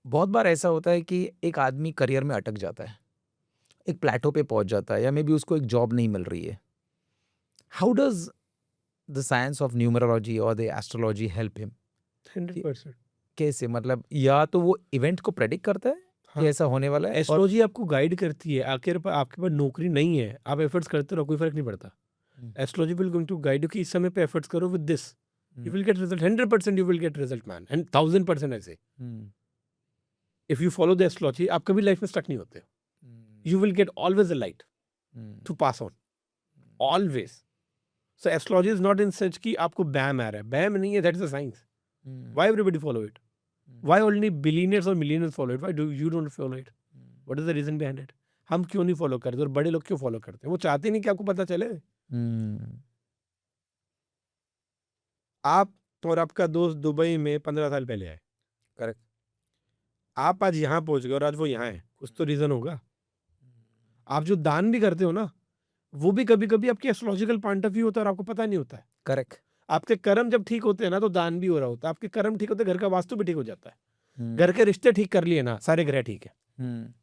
बहुत बार ऐसा होता है कि एक आदमी करियर में अटक जाता है, एक प्लेटो पे पहुंच जाता है, या मे बी उसको एक जॉब नहीं मिल रही है. How does the science of numerology और द एस्ट्रोलॉजी हेल्प हिम? 100%। कैसे, मतलब या तो वो इवेंट को प्रेडिक्ट करता है कि हाँ, ऐसा होने वाला है, और एस्ट्रोलॉजी आपको गाइड करती है। आखिर पर आपके पास नौकरी नहीं है, आप एफर्ट्स करते रहो, कोई फ़र्क नहीं पड़ता। Hmm, astrology will going to guide you कि इस समय पे एफर्ट्स करो with this, you hmm, will get result. 100% you will get result man, and 1000% ऐसे। Hmm, if you follow the astrology, आप कभी लाइफ में स्टक नहीं होते। Hmm, you will get always a light hmm, to pass on, always. So astrology is not in such कि आपको बैम आ रहा है, बैम नहीं है, that is a science. Hmm, why everybody follow it? Hmm, why only billionaires और millionaires follow it? Why do you don't follow it? What is the reason behind it? हम क्यों नहीं फॉलो करते और बड़े लोग क्यों फॉलो करते हैं? वो चाहते नहीं कि आपको पता चले। हम्म, आप और आपका दोस्त दुबई में 15 साल पहले आए, करेक्ट. आप आज यहाँ पहुंच गए और आज वो यहाँ है, कुछ तो रीजन होगा। आप जो दान भी करते हो ना, वो भी कभी कभी आपके एस्ट्रोलॉजिकल पॉइंट ऑफ व्यू होता है और आपको पता नहीं होता है। करेक्ट. आपके कर्म जब ठीक होते हैं ना, तो दान भी हो रहा होता है। आपके कर्म ठीक होते हैं, घर का वास्तु भी ठीक हो जाता है। हम्म, घर के रिश्ते ठीक कर लिए ना, सारे ग्रह ठीक है। हम्म,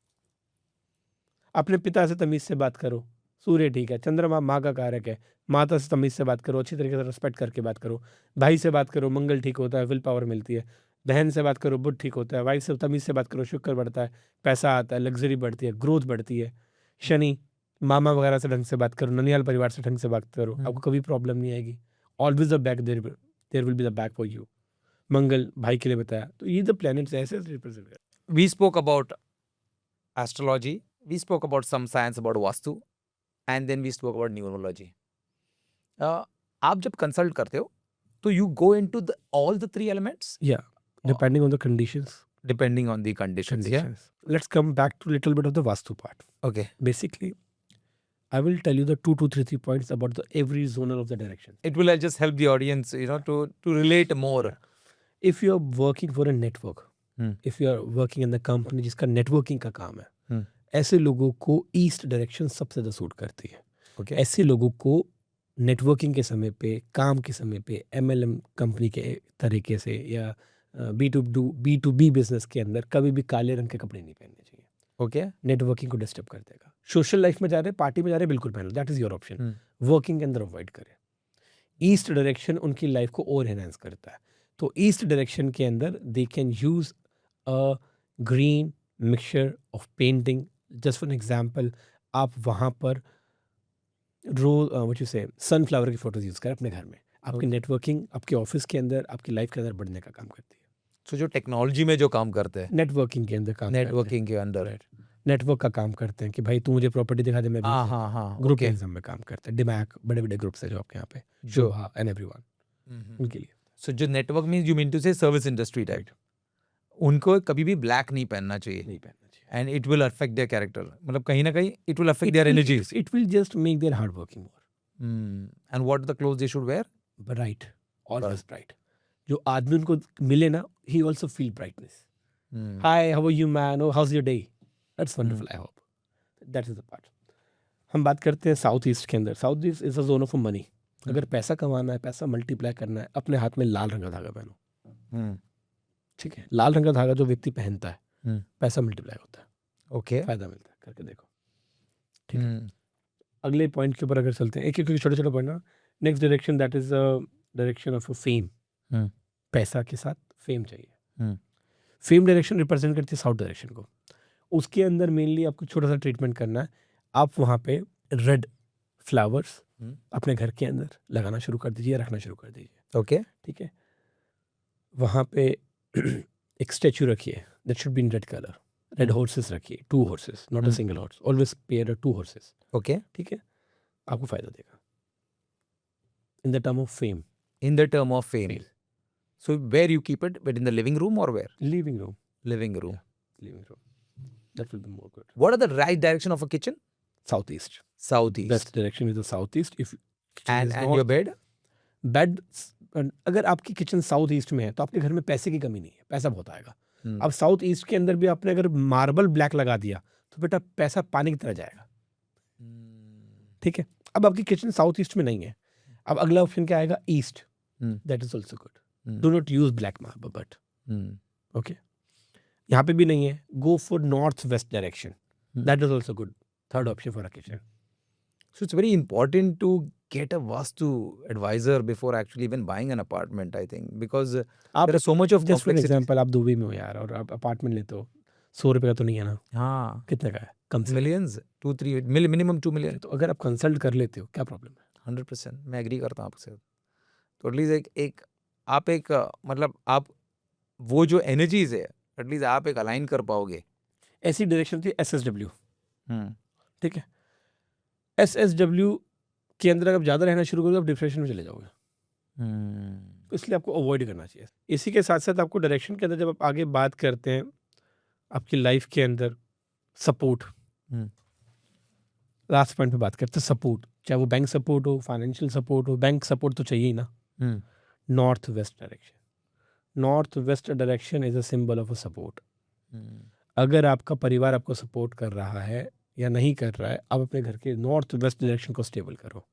अपने पिता से तमीज से बात करो, सूर्य ठीक है। चंद्रमा माँ का कारक है, माता से तमीज से बात करो, अच्छी तरीके से रिस्पेक्ट करके बात करो। भाई से बात करो, मंगल ठीक होता है, विल पावर मिलती है। बहन से बात करो, बुध ठीक होता है। वाइफ से तमीज से बात करो, शुक्र बढ़ता है, पैसा आता है, लग्जरी बढ़ती है, ग्रोथ बढ़ती है। शनि, मामा वगैरह से ढंग से बात करो, ननियाल परिवार से ढंग से बात करो, आपको कभी प्रॉब्लम नहीं आएगी। Always a back, there will be the back for you. Mangal भाई के लिए बताया, तो ये द प्लैनेट्स ऐसे रिप्रेजेंट कर। We spoke about astrology, we spoke about some science about vastu, and then we spoke about numerology. आप जब कंसल्ट करते हो तो you go into the all the three elements या depending on the conditions. Depending on the conditions, या? Let's come back to little bit of the Vastu part. Okay. Basically, I will tell you the two to three points about the every zonal of the direction. It will just help the audience, to relate more. If you are working for a network, Hmm. if you are working in the company जिसका networking का काम है, Hmm. ऐसे लोगों को east direction सबसे ज़्यादा suit करती है। Okay. ऐसे लोगों को नेटवर्किंग के समय पे, काम के समय पे, एमएलएम कंपनी के तरीके से, या बी टू बी बिजनेस के अंदर कभी भी काले रंग के कपड़े नहीं पहनने चाहिए। Okay. नेटवर्किंग को डिस्टर्ब कर देगा। सोशल लाइफ में जा रहे, पार्टी में जा रहे, बिल्कुल पहन लो, that is your option. Hmm. Working के अंदर अवॉइड करें। ईस्ट डायरेक्शन उनकी लाइफ को और एनहांस करता है। तो ईस्ट डायरेक्शन के अंदर they can use a green mixture of painting. Just for example, आप वहाँ पर रोज व्हाट यू से सनफ्लावर की फोटोज यूज करें अपने घर में। आपकी Okay. नेटवर्किंग आपके ऑफिस के अंदर, आपकी लाइफ के अंदर बढ़ने का काम करती है। So जो टेक्नोलॉजी में जो काम करते हैं, नेटवर्किंग के अंदर काम करते हैं। नेटवर्किंग के अंदर. राइट, नेटवर्क का काम करते हैं कि भाई तू मुझे प्रॉपर्टी दिखा दे, मैं हाँ, भी हाँ, हाँ. Group Okay. एग्जाम में काम करते हैं। डिमैक बड़े बड़े ग्रुप्स है जो आपके यहाँ पे, जो शोभा एंड एवरीवन, उनके लिए। सो जो नेटवर्क में यू मीन टू से सर्विस इंडस्ट्री टाइप, उनको कभी भी ब्लैक नहीं पहनना चाहिए, नहीं पहनना चाहिए। And it will affect their character. मतलब कहीं ना कहीं it will affect their energies. It will just make their hard working more and what the cloth they should wear? Bright, always bright. जो आदमी उनको मिले ना, he also feel brightness. Hi, how are you man, oh how's your day, that's wonderful, I hope that is the part. हम बात करते हैं south east के अंदर। South east is a zone of money. अगर पैसा कमाना है, पैसा मल्टीप्लाई करना है, अपने हाथ में लाल रंग का धागा पहनो। ठीक है, लाल रंग का धागा जो व्यक्ति पहनता है, पैसा मल्टीप्लाई होता है, ओके. फायदा मिलता है, करके देखो। ठीक है, अगले पॉइंट के ऊपर अगर चलते हैं, एक एक छोटे छोटे पॉइंट ना। Next direction, that is direction of fame. पैसा के साथ फेम चाहिए। फेम डायरेक्शन रिप्रेजेंट करती है साउथ डायरेक्शन को। उसके अंदर मेनली आपको छोटा सा ट्रीटमेंट करना है। आप वहाँ पे रेड फ्लावर्स अपने घर के अंदर लगाना शुरू कर दीजिए, रखना शुरू कर दीजिए। ओके. ठीक है, वहाँ पे एक स्टैचू रखिए, that should be in red colour. Red horses रखिए, 2 horses, not a single horse, always pair 2 horses. Okay. ठीक है, आपको फायदा देगा in the term of fame. In the term of fame. So where you keep it? But in the living room or where? Living room, Living room. Living room, that will be more good. What are the right direction of a kitchen? South east, Southeast. Best direction is the south east. If And your bed? Bed, अगर आपकी kitchen south east में है तो आपके घर में पैसे की कमी नहीं है, पैसा बहुत आएगा। अब साउथ ईस्ट के अंदर भी आपने अगर मार्बल ब्लैक लगा दिया तो बेटा पैसा पानी की तरह जाएगा। ठीक है, अब आपकी किचन साउथ ईस्ट में नहीं है, अब अगला ऑप्शन क्या आएगा? East, that is also good. Do not use black marble but okay. यहाँ पे भी नहीं है, go for north west direction, Hmm. That is also good, third option for a kitchen. So it's very important to get a Vastu advisor before actually even buying an apartment, I think, because आप there are so much of just for complexities. Example आप Dubai में हो यार और आप apartment लेते हो, 100 रुपये का तो नहीं है ना, हाँ, कितने का है कम से कम? millions, 2-3 minimum 2 million. तो अगर आप कंसल्ट कर लेते हो क्या प्रॉब्लम है? 100% मैं एग्री करता हूँ आपसे. तो एटलीस्ट एक आप एक मतलब आप वो जो एनर्जीज है एटलीस्ट आप एक अलाइन कर पाओगे. ऐसी डायरेक्शन थी SSW, हम्म ठीक है? SSW के अंदर अगर ज़्यादा रहना शुरू करोगे आप डिप्रेशन में चले जाओगे, तो इसलिए आपको अवॉइड करना चाहिए. इसी के साथ साथ आपको डायरेक्शन के अंदर जब आप आगे बात करते हैं आपकी लाइफ के अंदर सपोर्ट, हम्म लास्ट पॉइंट पे बात करते हैं सपोर्ट, चाहे वो बैंक सपोर्ट हो, फाइनेंशियल सपोर्ट हो, बैंक सपोर्ट तो चाहिए ही ना. Hmm north west direction, north west direction is a symbol of a support. अगर आपका परिवार आपको सपोर्ट कर रहा है या नहीं कर रहा है, आप अपने घर के नॉर्थ वेस्ट डायरेक्शन को स्टेबल करो.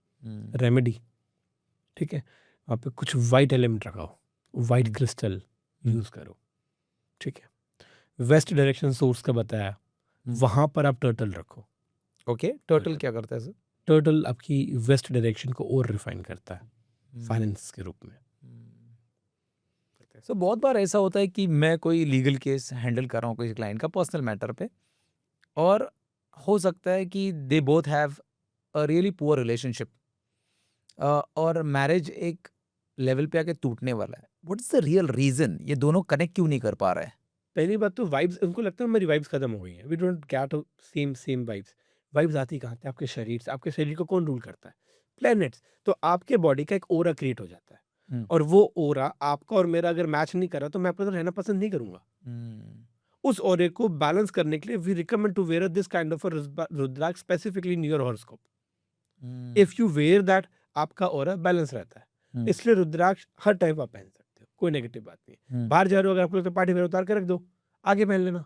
रेमेडी, ठीक है, वहाँ पे कुछ वाइट एलिमेंट रखाओ, वाइट क्रिस्टल यूज़ करो, ठीक है. वेस्ट डायरेक्शन सोर्स का बताया, वहाँ पर आप टर्टल रखो. ओके, टर्टल क्या करता है सर? टर्टल आपकी वेस्ट डायरेक्शन को और रिफाइन करता है फाइनेंस के रूप में. सो बहुत बार ऐसा होता है कि मैं कोई लीगल केस हैंडल कर रहा हूँ किसी क्लाइंट का पर्सनल मैटर पे, और हो सकता है कि they both have a really poor relationship और मैरिज एक लेवल पे आके टूटने वाला है. What is the real reason ये दोनों कनेक्ट क्यों नहीं कर पा रहे हैं? पहली बात तो वाइब्स, उनको लगता है हमारी वाइब्स खत्म हो गई हैं, we don't get same vibes. Vibes आती कहाँ से? आपके शरीर से. आपके शरीर को कौन रूल करता है? प्लैनेट्स. तो आपके बॉडी का एक ओरा क्रिएट हो जाता है, और वो ओरा आपका और मेरा अगर मैच नहीं कर रहा तो मैं आपके साथ रहना पसंद नहीं करूंगा. उस ओरे को बैलेंस करने के लिए we recommend to wear this kind of rudraksha specifically in your horoscope. If you wear that आपका ओरा बैलेंस रहता है. इसलिए रुद्राक्ष हर टाइम आप पहन सकते हो, कोई नेगेटिव बात नहीं है. बाहर जा रहे हो, अगर आपको लगता है पार्टी वेयर उतार के रख दो, आगे पहन लेना.